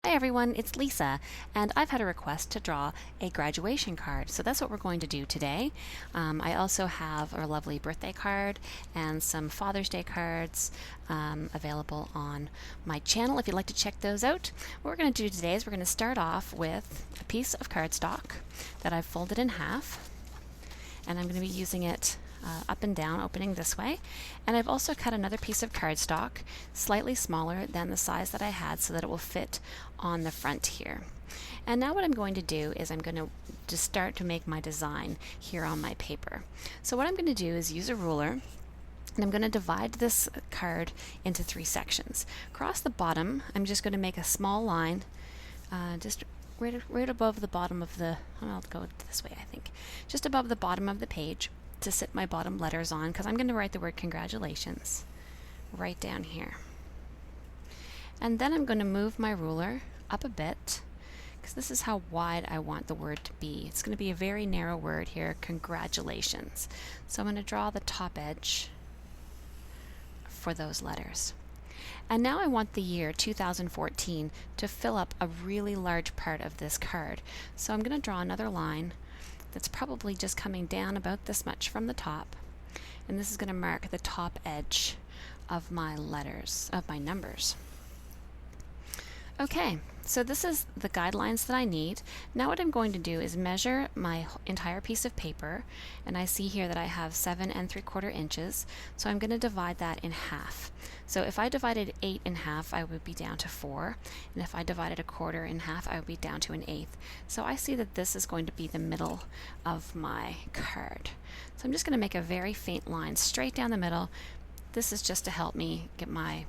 Hi everyone, it's Lisa, and I've had a request to draw a graduation card, so that's what we're going to do today. I also have a lovely birthday card and some Father's Day cards available on my channel if you'd like to check those out. What we're going to do today is we're going to start off with a piece of cardstock that I've folded in half, and I'm going to be using it up and down, opening this way. And I've also cut another piece of cardstock slightly smaller than the size that I had so that it will fit on the front here. And now what I'm going to do is I'm going to just start to make my design here on my paper. So what I'm going to do is use a ruler, and I'm going to divide this card into 3 sections. Across the bottom, I'm just going to make a small line just right above the bottom of the, I'll go this way I think, just above the bottom of the page to sit my bottom letters on, because I'm going to write the word congratulations right down here. And then I'm going to move my ruler up a bit, because this is how wide I want the word to be. It's going to be a very narrow word here, congratulations. So I'm going to draw the top edge for those letters. And now I want the year 2014 to fill up a really large part of this card. So I'm going to draw another line that's probably just coming down about this much from the top. And this is going to mark the top edge of my letters, of my numbers. Okay, so this is the guidelines that I need. Now what I'm going to do is measure my entire piece of paper, and I see here that I have 7 3/4 inches, so I'm going to divide that in half. So if I divided 8 in half, I would be down to 4, and if I divided a quarter in half, I would be down to 1/8. So I see that this is going to be the middle of my card. So I'm just going to make a very faint line straight down the middle. This is just to help me get my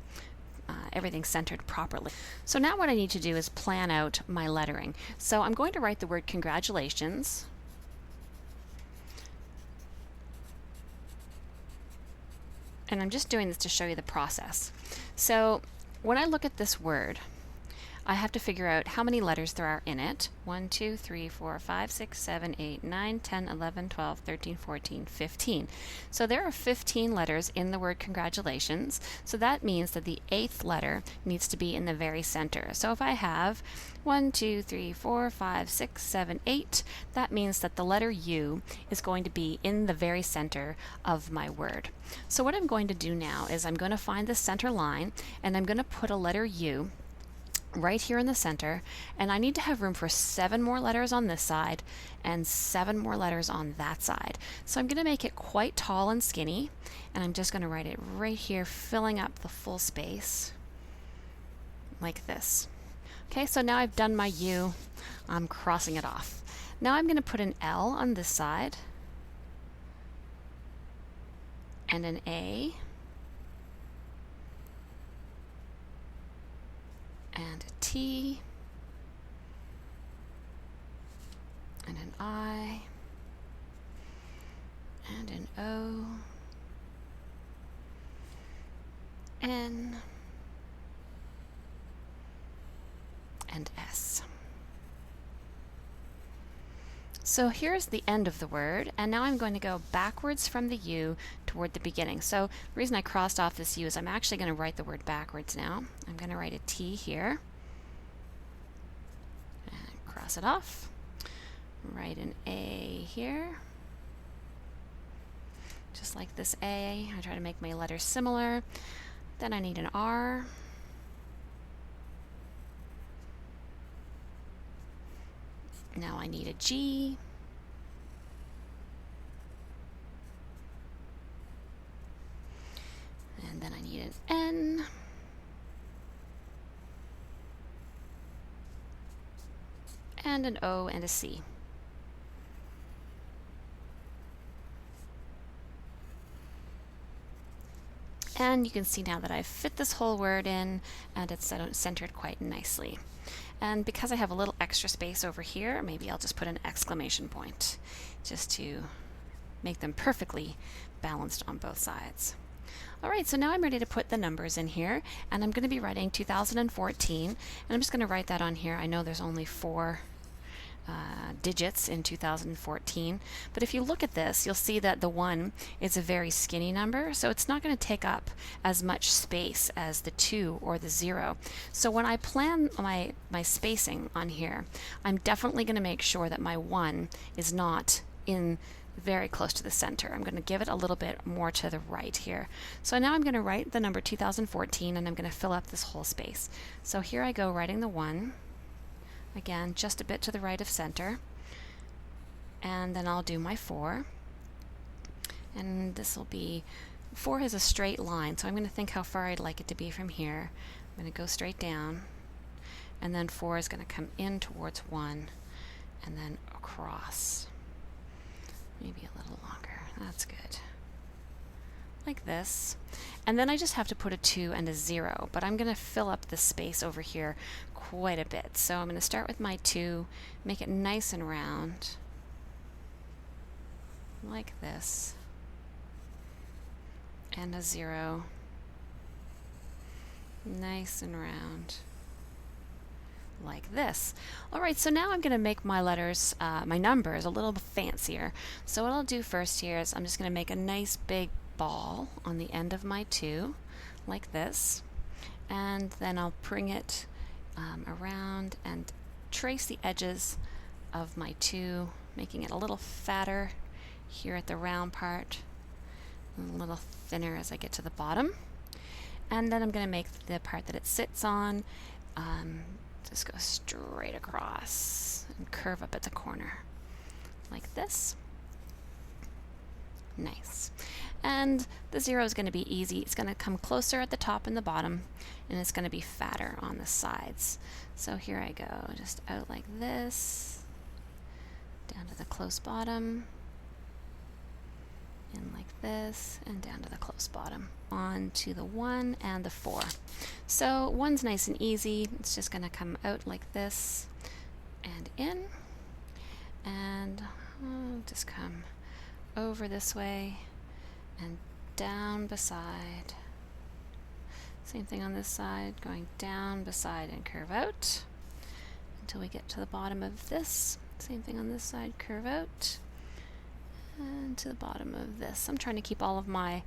everything centered properly. So now what I need to do is plan out my lettering. So I'm going to write the word congratulations. And I'm just doing this to show you the process. So when I look at this word, I have to figure out how many letters there are in it. 1, 2, 3, 4, 5, 6, 7, 8, 9, 10, 11, 12, 13, 14, 15. So there are 15 letters in the word congratulations. So that means that the 8th letter needs to be in the very center. So if I have 1, 2, 3, 4, 5, 6, 7, 8, that means that the letter U is going to be in the very center of my word. So what I'm going to do now is I'm going to find the center line, and I'm going to put a letter U right here in the center, and I need to have room for 7 more letters on this side and 7 more letters on that side. So I'm going to make it quite tall and skinny, and I'm just going to write it right here, filling up the full space like this. Okay, so now I've done my U. I'm crossing it off. Now I'm going to put an L on this side and an A and a T and an I and an O, N and S. So here's the end of the word, and now I'm going to go backwards from the U toward the beginning. So the reason I crossed off this U is I'm actually going to write the word backwards now. I'm going to write a T here, and cross it off. Write an A here, just like this A. I try to make my letters similar. Then I need an R. Now I need a G. And then I need an N. And an O and a C. And you can see now that I've fit this whole word in, and it's centered quite nicely. And because I have a little extra space over here, maybe I'll just put an exclamation point just to make them perfectly balanced on both sides. Alright, so now I'm ready to put the numbers in here, and I'm going to be writing 2014, and I'm just going to write that on here. I know there's only 4 digits in 2014. But if you look at this, you'll see that the 1 is a very skinny number, so it's not going to take up as much space as the 2 or the 0. So when I plan my spacing on here, I'm definitely going to make sure that my 1 is not in very close to the center. I'm going to give it a little bit more to the right here. So now I'm going to write the number 2014, and I'm going to fill up this whole space. So here I go, writing the 1. Again, just a bit to the right of center. And then I'll do my 4. And this will be, 4 is a straight line, so I'm going to think how far I'd like it to be from here. I'm going to go straight down. And then 4 is going to come in towards 1 and then across. Maybe a little longer. That's good. Like this. And then I just have to put a 2 and a 0, but I'm going to fill up the space over here quite a bit. So I'm going to start with my 2, make it nice and round, like this, and a 0, nice and round, like this. Alright, so now I'm going to make my letters, my numbers, a little fancier. So what I'll do first here is I'm just going to make a nice big ball on the end of my 2, like this, and then I'll bring it around and trace the edges of my 2, making it a little fatter here at the round part, and a little thinner as I get to the bottom. And then I'm going to make the part that it sits on just go straight across and curve up at the corner, like this. Nice. And the 0 is going to be easy. It's going to come closer at the top and the bottom, and it's going to be fatter on the sides. So here I go, just out like this, down to the close bottom, in like this, and down to the close bottom. On to the 1 and the 4. So 1's nice and easy. It's just going to come out like this and in, and just come over this way and down beside. Same thing on this side, going down beside and curve out until we get to the bottom of this. Same thing on this side, curve out and to the bottom of this. I'm trying to keep all of my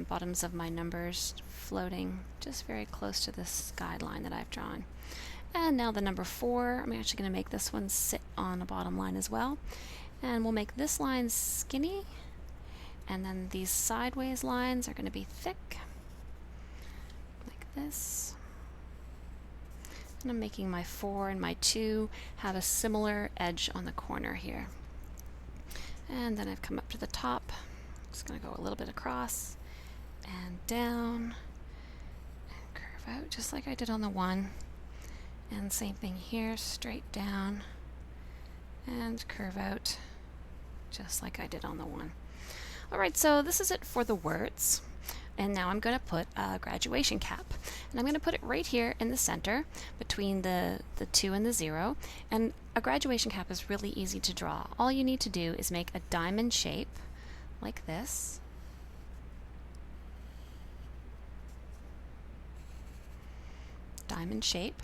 bottoms of my numbers floating just very close to this guideline that I've drawn. And now the number 4, I'm actually going to make this one sit on a bottom line as well. And we'll make this line skinny, and then these sideways lines are going to be thick, like this. And I'm making my 4 and my 2 have a similar edge on the corner here. And then I've come up to the top. Just going to go a little bit across and down and curve out just like I did on the 1. And same thing here, straight down and curve out just like I did on the 1. Alright, so this is it for the words. And now I'm going to put a graduation cap. And I'm going to put it right here in the center between the 2 and the 0. And a graduation cap is really easy to draw. All you need to do is make a diamond shape like this. Diamond shape.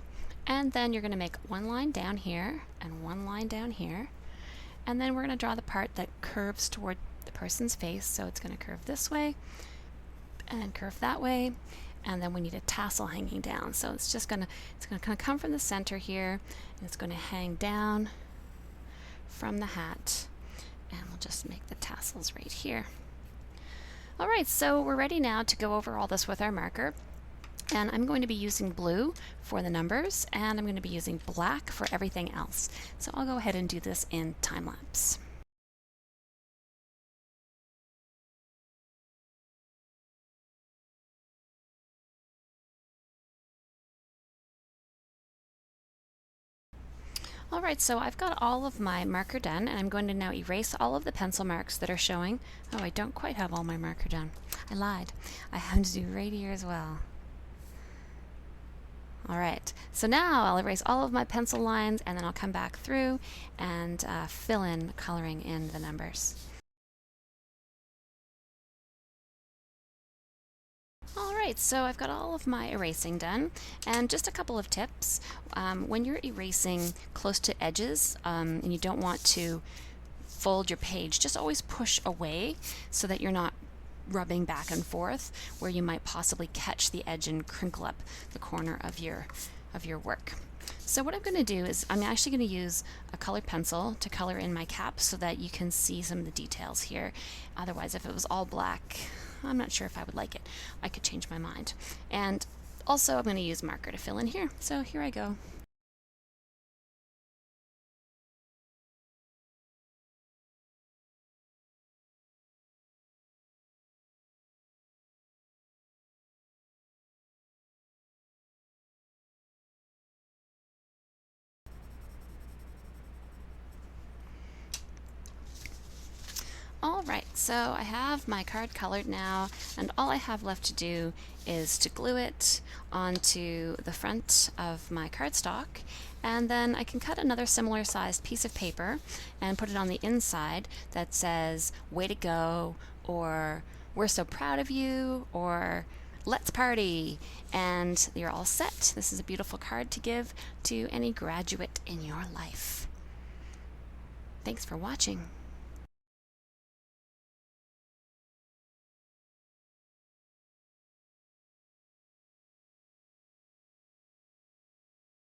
And then you're going to make one line down here and one line down here. And then we're going to draw the part that curves toward the person's face. So it's going to curve this way and curve that way, and then we need a tassel hanging down. So it's going to come from the center here, and it's going to hang down from the hat, and we'll just make the tassels right here. Alright, so we're ready now to go over all this with our marker. And I'm going to be using blue for the numbers, and I'm going to be using black for everything else. So I'll go ahead and do this in time lapse. Alright, so I've got all of my marker done, and I'm going to now erase all of the pencil marks that are showing. Oh, I don't quite have all my marker done. I lied. I have to do right here as well. Alright, so now I'll erase all of my pencil lines, and then I'll come back through and fill in coloring in the numbers. Alright, so I've got all of my erasing done, and just a couple of tips. When you're erasing close to edges and you don't want to fold your page, just always push away so that you're not rubbing back and forth where you might possibly catch the edge and crinkle up the corner of your work. So what I'm going to do is I'm actually going to use a colored pencil to color in my cap so that you can see some of the details here. Otherwise, if it was all black, I'm not sure if I would like it. I could change my mind. And also I'm going to use marker to fill in here. So here I go. Alright, so I have my card colored now, and all I have left to do is to glue it onto the front of my cardstock, and then I can cut another similar sized piece of paper and put it on the inside that says, "Way to go," or "We're so proud of you," or "Let's party," and you're all set. This is a beautiful card to give to any graduate in your life. Thanks for watching.